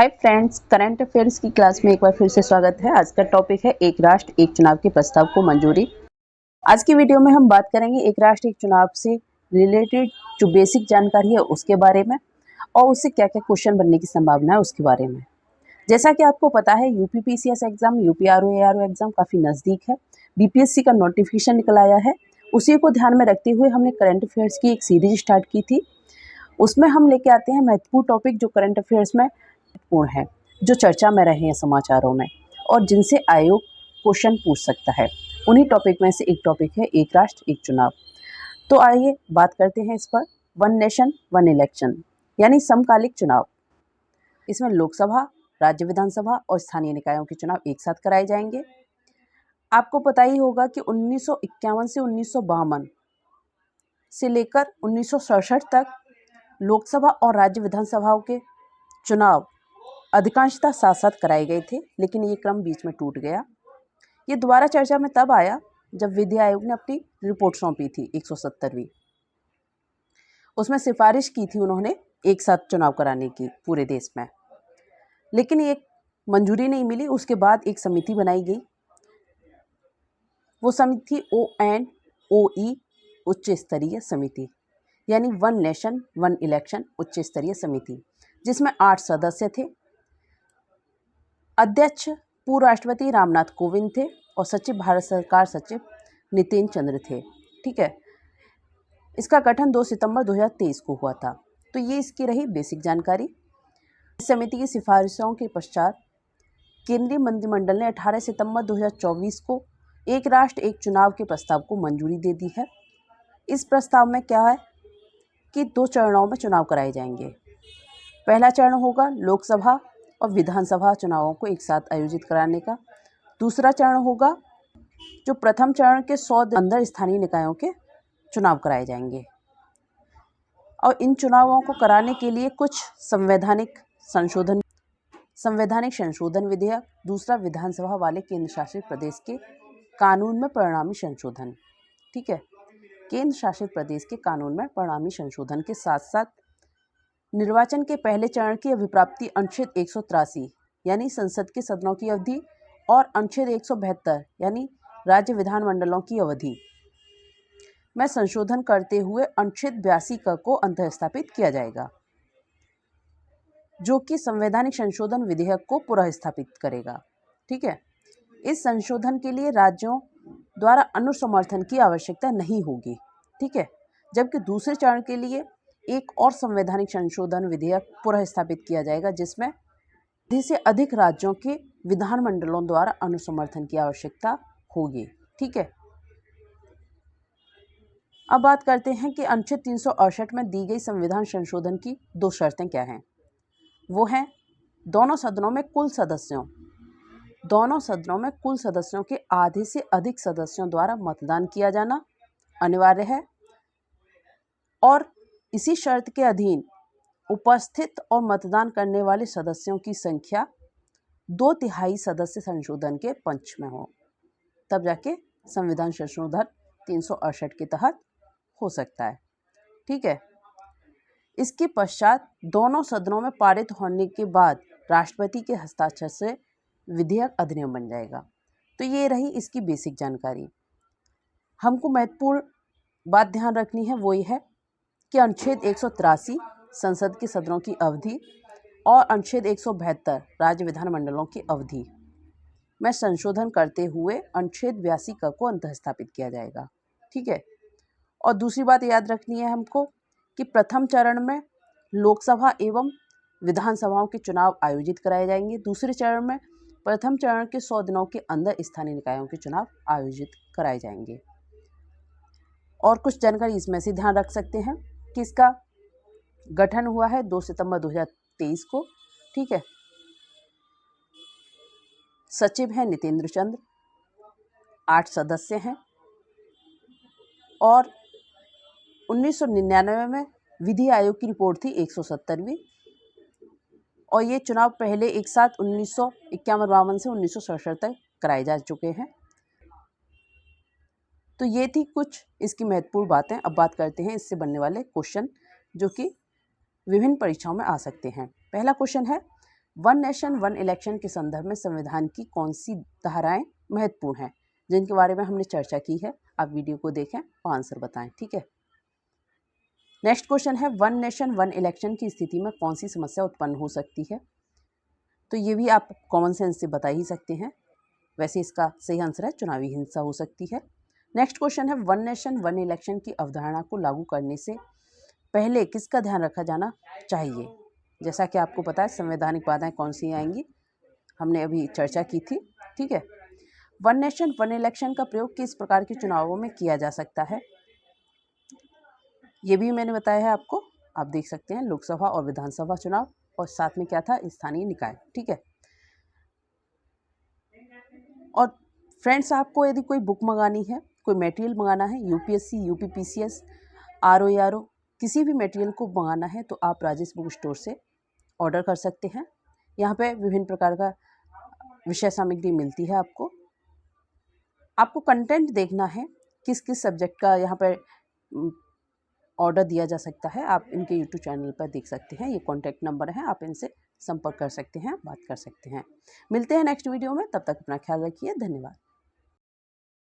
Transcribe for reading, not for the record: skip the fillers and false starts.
Hi friends, current affairs की class में एक बार फिर से स्वागत है। आज का टॉपिक है एक राष्ट्र एक चुनाव के प्रस्ताव को मंजूरी। आज की वीडियो में हम बात करेंगे एक राष्ट्र एक चुनाव से रिलेटेड जो बेसिक जानकारी है उसके बारे में और उससे क्या क्या क्वेश्चन बनने की संभावना है उसके बारे में। जैसा कि आपको पता है यूपीपीसीएस एग्जाम, यूपीआरओ एआरओ एग्जाम काफ़ी नज़दीक है। बीपीएससी का नोटिफिकेशन निकल आया है। उसी को ध्यान में रखते हुए हमने करंट अफेयर्स की एक सीरीज स्टार्ट की थी। उसमें हम लेके आते हैं महत्वपूर्ण टॉपिक जो करंट अफेयर्स में महत्वपूर्ण है, जो चर्चा में रहे हैं समाचारों में और जिनसे आयोग क्वेश्चन पूछ सकता है। उन्हीं टॉपिक में से एक टॉपिक है एक राष्ट्र एक चुनाव। तो आइए बात करते हैं इस पर। वन नेशन वन इलेक्शन यानी समकालिक चुनाव। इसमें लोकसभा, राज्य विधानसभा और स्थानीय निकायों के चुनाव एक साथ कराए जाएंगे। आपको पता ही होगा कि 1951 से 1952 से लेकर 1967 तक लोकसभा और राज्य विधानसभाओं के चुनाव अधिकांशतः साथ साथ कराए गए थे, लेकिन ये क्रम बीच में टूट गया। ये दोबारा चर्चा में तब आया जब विधि आयोग ने अपनी रिपोर्ट सौंपी थी 170वीं। उसमें सिफारिश की थी उन्होंने एक साथ चुनाव कराने की पूरे देश में, लेकिन ये मंजूरी नहीं मिली। उसके बाद एक समिति बनाई गई। वो समिति ONOE उच्च स्तरीय समिति यानी वन नेशन वन इलेक्शन उच्च स्तरीय समिति, जिसमें 8 सदस्य थे। अध्यक्ष पूर्व राष्ट्रपति रामनाथ कोविंद थे और सचिव भारत सरकार सचिव नितिन चंद्र थे। ठीक है, इसका गठन 2 सितंबर 2023 को हुआ था। तो ये इसकी रही बेसिक जानकारी। इस समिति की सिफारिशों के पश्चात केंद्रीय मंत्रिमंडल ने 18 सितंबर 2024 को एक राष्ट्र एक चुनाव के प्रस्ताव को मंजूरी दे दी है। इस प्रस्ताव में क्या है कि 2 चरणों में चुनाव कराए जाएंगे। पहला चरण होगा लोकसभा और विधानसभा चुनावों को एक साथ आयोजित कराने का। दूसरा चरण होगा जो प्रथम चरण के 100 दिन अंदर स्थानीय निकायों के चुनाव कराए जाएंगे। और इन चुनावों को कराने के लिए कुछ संवैधानिक संशोधन विधेयक, दूसरा विधानसभा वाले केंद्र शासित प्रदेश के कानून में परिणामी संशोधन। ठीक है, केंद्र शासित प्रदेश के कानून में परिणामी संशोधन के साथ साथ निर्वाचन के पहले चरण की अभिप्राप्ति अनुच्छेद 183 यानी संसद के सदनों की अवधि और अनुच्छेद 172 यानी राज्य विधानमंडलों की अवधि में संशोधन करते हुए अनुच्छेद 82 क को अंतःस्थापित किया जाएगा, जो कि संवैधानिक संशोधन विधेयक को पुनर्स्थापित करेगा। ठीक है, इस संशोधन के लिए राज्यों द्वारा अनुसमर्थन की आवश्यकता नहीं होगी। ठीक है, जबकि दूसरे चरण के लिए एक और संवैधानिक संशोधन विधेयक पुनर्स्थापित किया जाएगा, जिसमें अधिक से अधिक राज्यों के विधानमंडलों द्वारा अनुसमर्थन की आवश्यकता होगी। ठीक है, अब बात करते हैं कि अनुच्छेद 368 में दी गई संविधान संशोधन की 2 शर्तें क्या हैं। वो हैं दोनों सदनों में कुल सदस्यों के आधे से अधिक सदस्यों द्वारा मतदान किया जाना अनिवार्य है और इसी शर्त के अधीन उपस्थित और मतदान करने वाले सदस्यों की संख्या 2/3 सदस्य संशोधन के पक्ष में हो, तब जाके संविधान संशोधन 368 के तहत हो सकता है। ठीक है, इसके पश्चात दोनों सदनों में पारित होने के बाद राष्ट्रपति के हस्ताक्षर से विधेयक अधिनियम बन जाएगा। तो ये रही इसकी बेसिक जानकारी। हमको महत्वपूर्ण बात ध्यान रखनी है, वो ये है कि अनुच्छेद 183 संसद के सदनों की अवधि और अनुच्छेद 172 राज्य विधानमंडलों की अवधि में संशोधन करते हुए अनुच्छेद 82 क को अंतःस्थापित किया जाएगा। ठीक है, और दूसरी बात याद रखनी है हमको कि प्रथम चरण में लोकसभा एवं विधानसभाओं के चुनाव आयोजित कराए जाएंगे। दूसरे चरण में प्रथम चरण के 100 दिनों के अंदर स्थानीय निकायों के चुनाव आयोजित कराए जाएंगे। और कुछ जानकारी इसमें से ध्यान रख सकते हैं कि इसका गठन हुआ है 2 सितंबर 2023 को। ठीक है, सचिव हैं नितेंद्र चंद्र, 8 सदस्य हैं और 1999 में विधि आयोग की रिपोर्ट थी 170वीं और ये चुनाव पहले एक साथ 1951-52 से 1967 तक कराए जा चुके हैं। तो ये थी कुछ इसकी महत्वपूर्ण बातें। अब बात करते हैं इससे बनने वाले क्वेश्चन जो कि विभिन्न परीक्षाओं में आ सकते हैं। पहला क्वेश्चन है वन नेशन वन इलेक्शन के संदर्भ में संविधान की कौन सी धाराएं महत्वपूर्ण हैं, जिनके बारे में हमने चर्चा की है। आप वीडियो को देखें और आंसर बताएं, ठीक है। नेक्स्ट क्वेश्चन है, वन नेशन वन इलेक्शन की स्थिति में कौन सी समस्या उत्पन्न हो सकती है। तो ये भी आप कॉमन सेंस से बता ही सकते हैं। वैसे इसका सही आंसर है चुनावी हिंसा हो सकती है। नेक्स्ट क्वेश्चन है, वन नेशन वन इलेक्शन की अवधारणा को लागू करने से पहले किसका ध्यान रखा जाना चाहिए। जैसा कि आपको पता है संवैधानिक बाधाएं कौन सी आएंगी, हमने अभी चर्चा की थी, ठीक है। वन नेशन वन इलेक्शन का प्रयोग किस प्रकार के चुनावों में किया जा सकता है, ये भी मैंने बताया है आपको। आप देख सकते हैं लोकसभा और विधानसभा चुनाव, और साथ में क्या था, स्थानीय निकाय, ठीक है। और फ्रेंड्स, आपको यदि कोई बुक मंगानी है, कोई मटेरियल मंगाना है, यूपीएससी, यूपीपीसीएस, आरओ किसी भी मटेरियल को मंगाना है तो आप राजेश बुक स्टोर से ऑर्डर कर सकते हैं। यहाँ पे विभिन्न प्रकार का विषय सामग्री मिलती है आपको कंटेंट देखना है, किस किस सब्जेक्ट का यहाँ पर ऑर्डर दिया जा सकता है। आप इनके यूट्यूब चैनल पर देख सकते हैं, ये कॉन्टैक्ट नंबर है, आप इनसे संपर्क कर सकते हैं, बात कर सकते हैं। मिलते हैं नेक्स्ट वीडियो में, तब तक अपना ख्याल रखिए, धन्यवाद।